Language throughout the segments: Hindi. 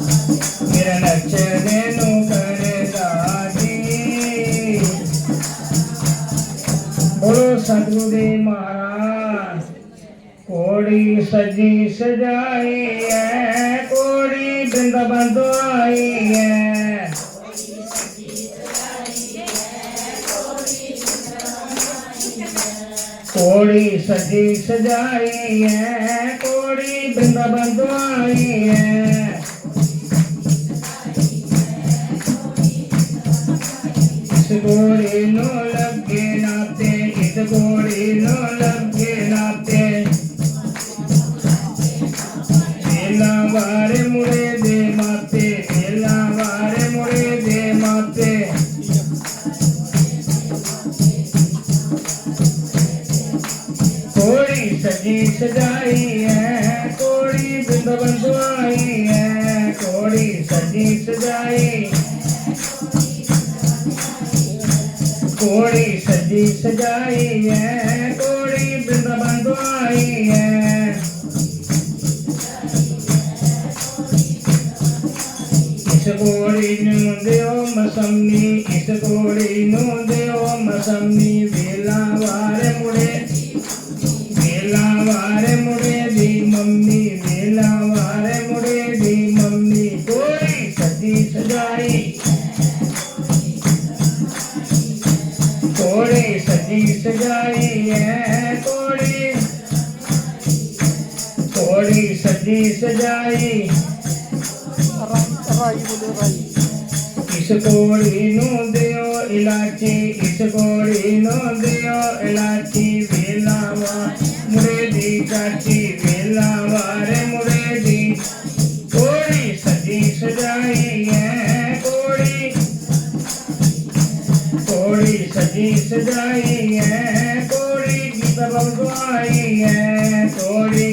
मेरा नचने नु करदा जी। बोलो सतगुरुदेव महाराज। कोड़ी सजी सजाई है, कोड़ी वृंदावन तो आई है। कोड़ी सजी सजाई है, कोड़ी वृंदावन तो आई है। इस कोड़ी नो लगे नाते, इस कोड़ी नो लगे नाते। मेला वारे मुड़े दे माते, मेला वारे मुड़े दे माते। कोड़ी सजी सजाई है, कोड़ी वृंदावन तो आई है। कोड़ी सजी सजाई, कोड़ी सजी सजाई है, कोड़ी वृंदावन तो आई है। इस कोड़ी नु देओ मसम्मी, इस कोड़ी नु देओ मसम्मी। वेला वारे मुड़े, वेला वारे मुड़े दी मम्मी, वेला वारे मुड़े दी मम्मी। कोड़ी सजी सजाई, कोड़ी सजी सजाई है, कोड़ी, कोड़ी सजी सजाई। इस कोड़ी नु देओ इलाची, इस कोड़ी नु देओ इलाची। वेला मुड़े दी चाची, वेला वारे मुड़े दी। कोड़ी सजी सजाई है, कोड़ी, कोड़ी सजी सजाई है, कोड़ी गीता बंगवाई है। कोड़ी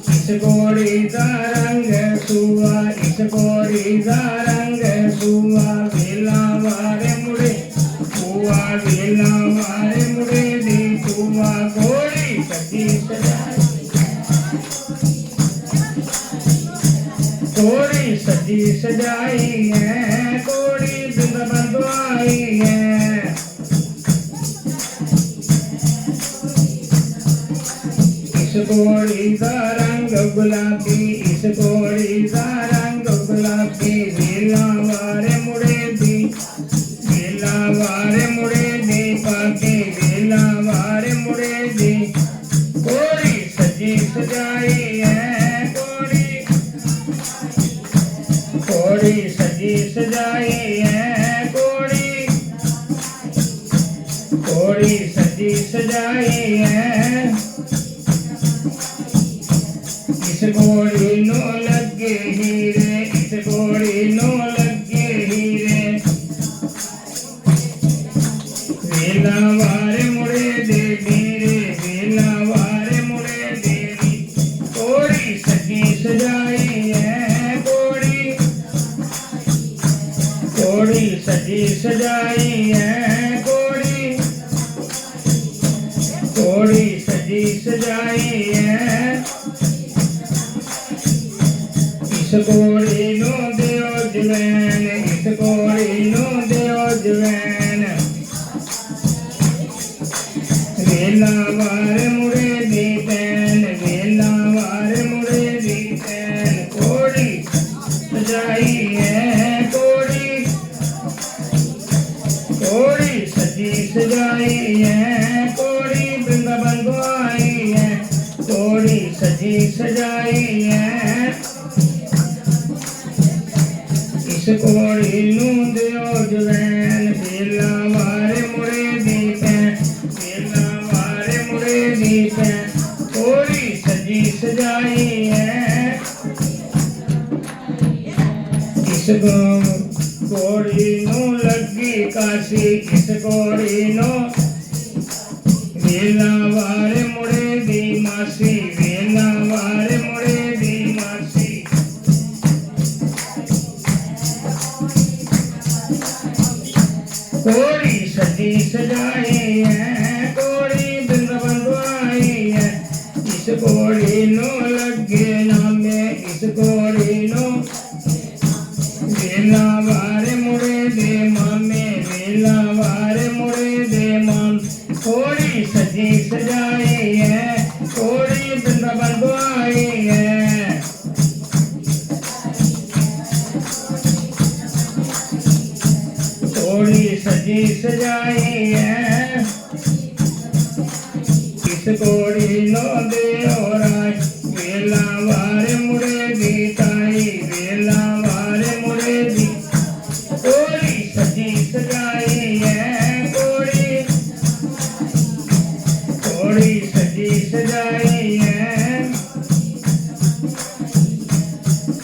इस कोड़ी का रंग सुआ, इस कोड़ी का रंग सुआ। वेला वारे मुड़े सुआ, वेला वारे मुड़े दी सुआ। कोड़ी सजी सजाई, कोड़ी सजी सजाई है, कोड़ी वृंदावन तो आई है। इस कोड़ी का रंग गुलाबी, इस कोड़ी का रंग गुलाबी। वेला वारे मुड़े दी, वेला वारे मुड़े दी पाके, वेला वारे मुड़े दी। कोड़ी सजी सजाई है, कोड़ी, कोड़ी सजी सजाई है, कोड़ी, कोड़ी सजी सजाई है। इस कोड़ी नो लगे हीरे, इस कोड़ी नो लगे हीरे। वेला वारे मुड़े दे मीरे, वेला वारे मुड़े देवी। कोड़ी सजी सजाई है, कोड़ी, कोड़ी सजी सजाई है, कोड़ी, कोड़ी सजी सजाई है। इस कोड़ी नो देओ जवैन, इस कोड़ी नो देओ जवैन। वेला वारे मुड़े दी पैन, वेला वारे मुड़े दी पैन। कोड़ी सजाई है, कोड़ी, कोड़ी सजी सजाई है, कोड़ी वृंदावन को आई है। कोड़ी सजी सजाई है। इस कोड़ी नु देओ जवैन, वेला वारे मुड़े दी पैन, वेला वारे मुड़े दी पैन। कोड़ी सजी सजाई है। इस कोड़ी नु लगी काशी, इस कोड़ी नु वेला वारे मुड़े दी मासी, वेला वारे मुड़े दी मासी। कोड़ी सजी सजाई है, कोड़ी वृंदावन को आई है। इस कोड़ी नो बंधुआई है थोड़ी सजी सजाई है किस कोड़ी नो दे और वेला वारे मुड़े गीताई वेला वारे मुड़े दी कोड़ी सजी सजाई है कोड़ी सजी सजाई है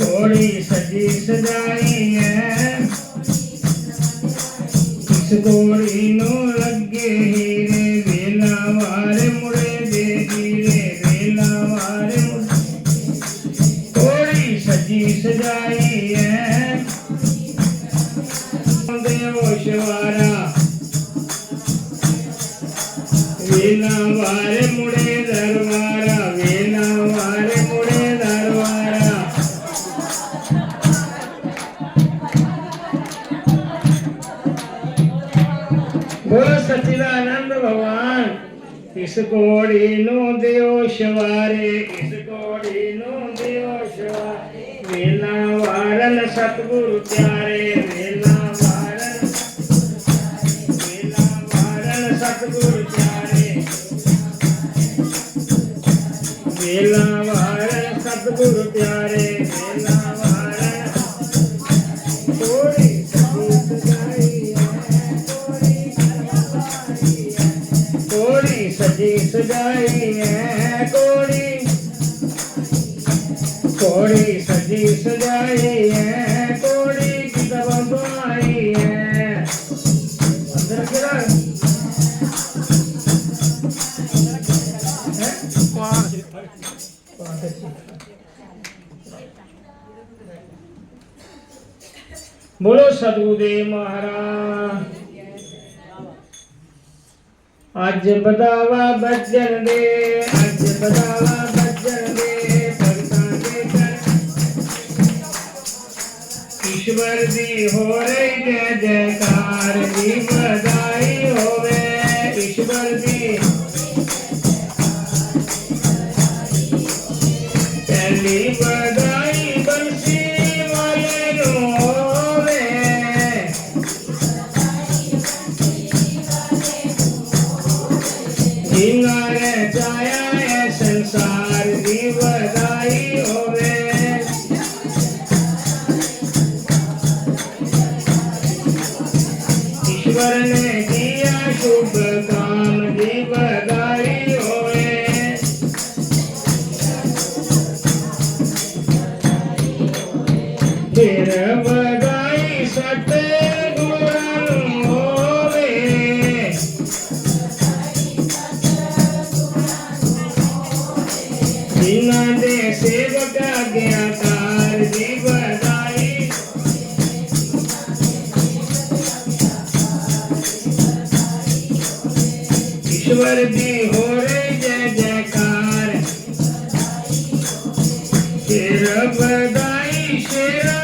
कोड़ी सजी सजाई है किस कोड़ी नो लगे हीरे वेला वारे मुड़े दे हीरे वेला वारे मुड़े कोड़ी सजी सजाई है देव शिवारा वेला वारे मुड़े दरबारा वेला वारे मुड़े दरबारा बोलो सच्चिदानंद भगवान इस कोड़ी नो देव शिवारे इस कोड़ी नो देव शिवारे वेला वारन सतगुरु प्यारे वेला वारन सतगुरु प्यारे वेला वारन सतगुरु प्यारे वेला वारन कोड़ी सजी सजाई है कोड़ी सजी सजाई है कोड़ी की तब आई है अंदर गिरा बोलो सदगुरुदेव महाराज अज बदावा बजन दे अज बदावा बजन दे भगतां दे कर ईश्वर दी हो रही जय जयकार दी बधाई होवे ईश्वर दी पहली बधाई बंसी वाले नु होवे जिन्होंने चाया है संसार दी बधाई होवे ईश्वर ने किया शुभ काम दी बधाई होवे फिर बधाई सतगुरु होवे जिन्हों दे सेवक आज्ञाकार दी बधाई ईश्वर दी हो रही जय जयकार फिर बधाई शेरा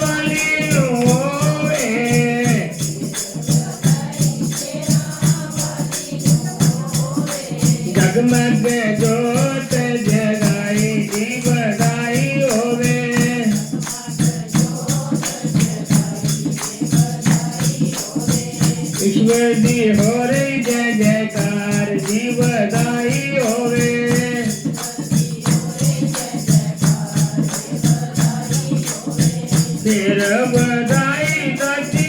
वाली होवे जगमग जोत जगाई दी बधाई होवे ईश्वर दी हो रही जय जयकार दी बधाई होवे फिर बधाई दती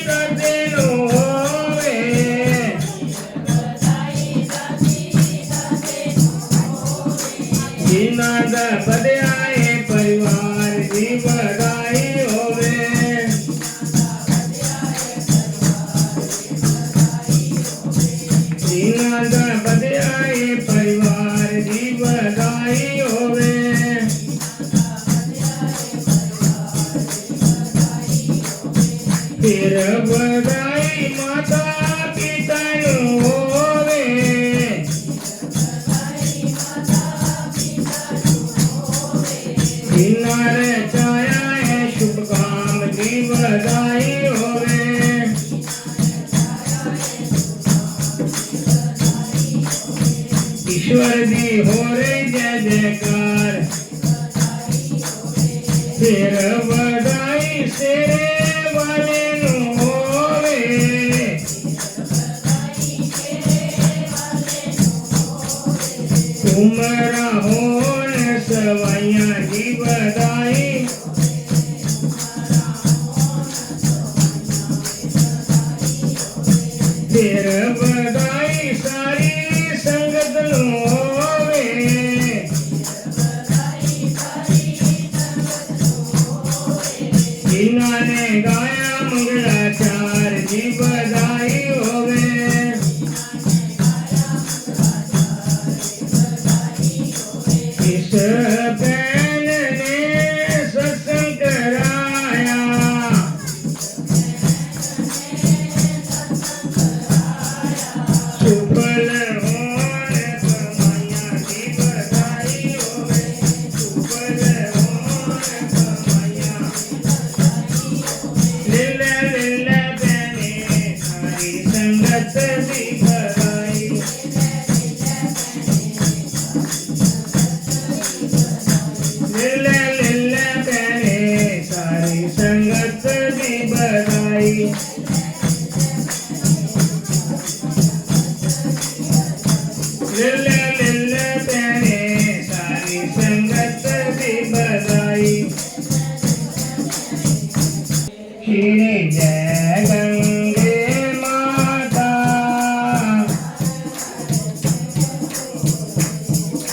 दते होवे जिन्हां दा बधाई परिवार दी बधाई होवे जिन्हां दा बधाई परिवार दी बधाई होवे फिर बधाई माता पिता होवे जिन्होंने चाया है शुभ काम की बधाई होवे ईश्वर दी हो रही जय जयकार फिर बधाई शेरे वाले नु होवे तुमरा होन सवाइया जी बधाई फिर बधाई सारी संगत नु होवे जिन्होंने गाया मंगलाचार जी बधाई होवे इस बहन ने सत्संग कराया सुफल होने कमाया जी बधाई होवे सुफल होने कमाया लीला लीला बहने सारी संगत दी बधाई लीला लीला बहने सारी संगत दी बधाई लीला लीला बहने सारी संगत दी बधाई श्री जय गंगे माता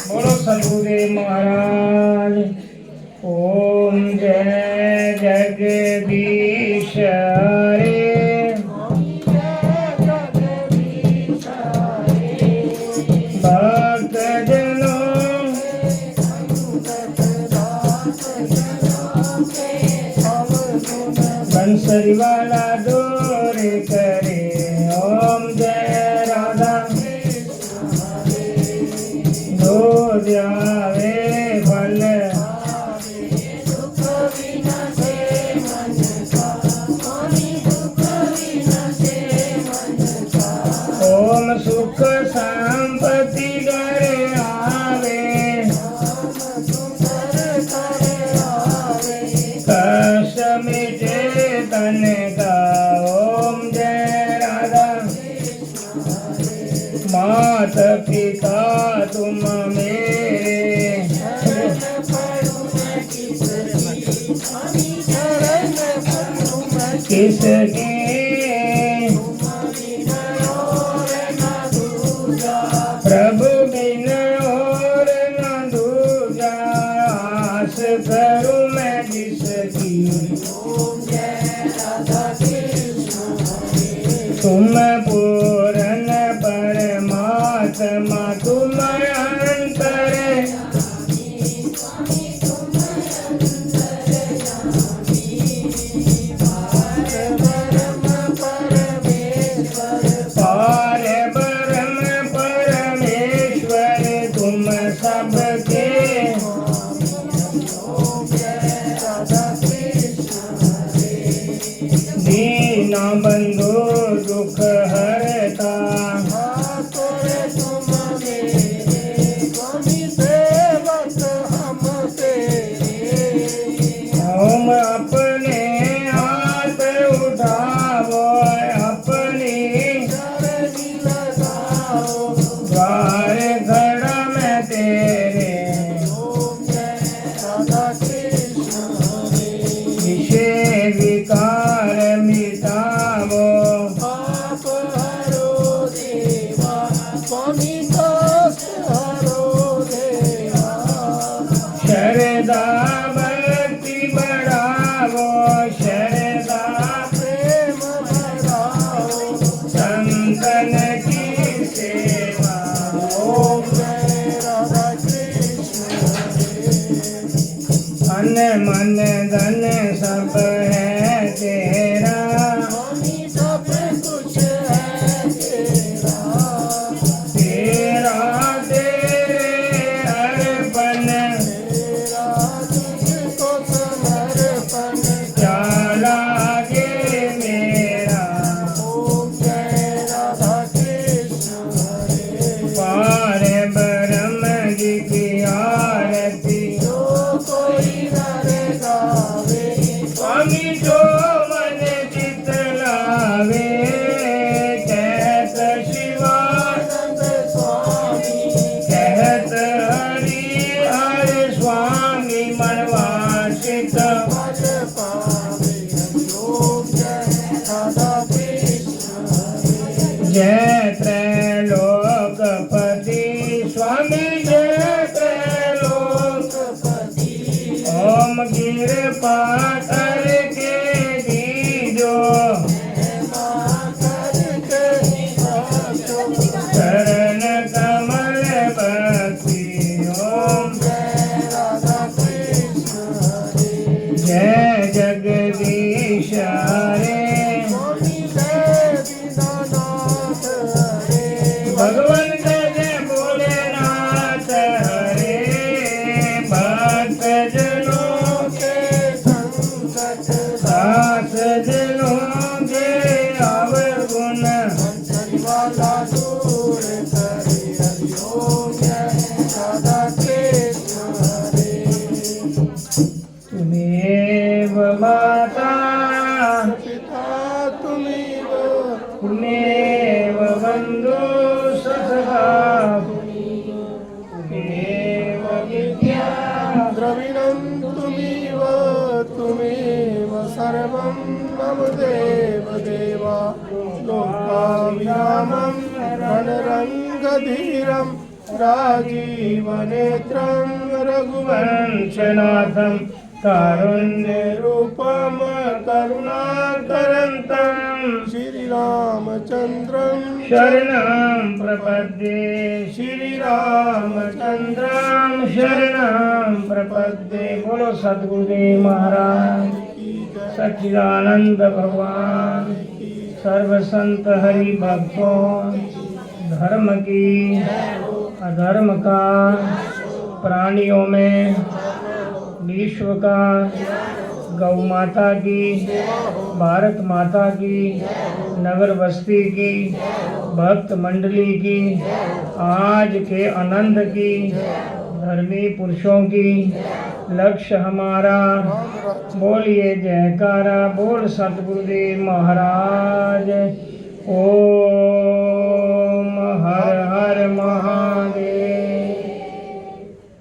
बोलो सदगुरुदेव महाराज ओम जय जगदीश हरे भक्त जनों बंसरी वाला डोरे करे ओम जय राधा दो जावे फल ओम सुख संपत्ति करे आवे कष्ट मिटे तन का ओम जय राधा मात पिता तुम मेरे किसके प्रभु बिन और न दूजा आस करूं मैं जिसकी तुम पूर्ण परमात्मा तुम अंतर पार ब्रह्म परमेश्वर तुम सबके दीन बंधु दुख हरता हम अपने हाथ उठाओ अपनी द्वार खड़ा मैं तेरे विषय विकार मिटावो शरदा भक्ति बढ़ावो शरदा प्रेम बढ़ावो संतन की सेवा ओम जय राधा कृष्ण अन मन धन सब है तेरा सब कुछ है तेरा तेरे अर्पण क्या लागे मेरा पार ब्रह्म जी की ओम कृपा करके दीजो चरण कमल भक्ति ओम जय जगदीश हरे भगवान जय भोलेनाथ हरे भक्त जनों के संकट दास जनों के अवगुण वाला दूर करे हरिओम जय सदा कृष्ण हरे तुमेव माता पिता तुमेव बंधु सखा तुमेव विद्या द्रविणं तुमेव सर्वं मम देवा लोकाभिरामं रणरङ्गधीरं राजीवनेत्रं रघुवंशनाथं कारुण्यरूपं करुणाकरन्तं श्रीरामचन्द्रं शरणं प्रपद्ये श्रीरामचन्द्रं शरणं प्रपद्ये। बोलो सद्गुरुदेव महाराज सच्चिदानंद भगवान सर्व संत हरि भक्तों धर्म की अधर्म का प्राणियों में विश्व का गौ माता की भारत माता की नगर बस्ती की भक्त मंडली की आज के आनंद की धर्मी पुरुषों की लक्ष्य हमारा बोलिए जयकारा बोल सतगुरुदेव महाराज। ओम हर हर महादेव।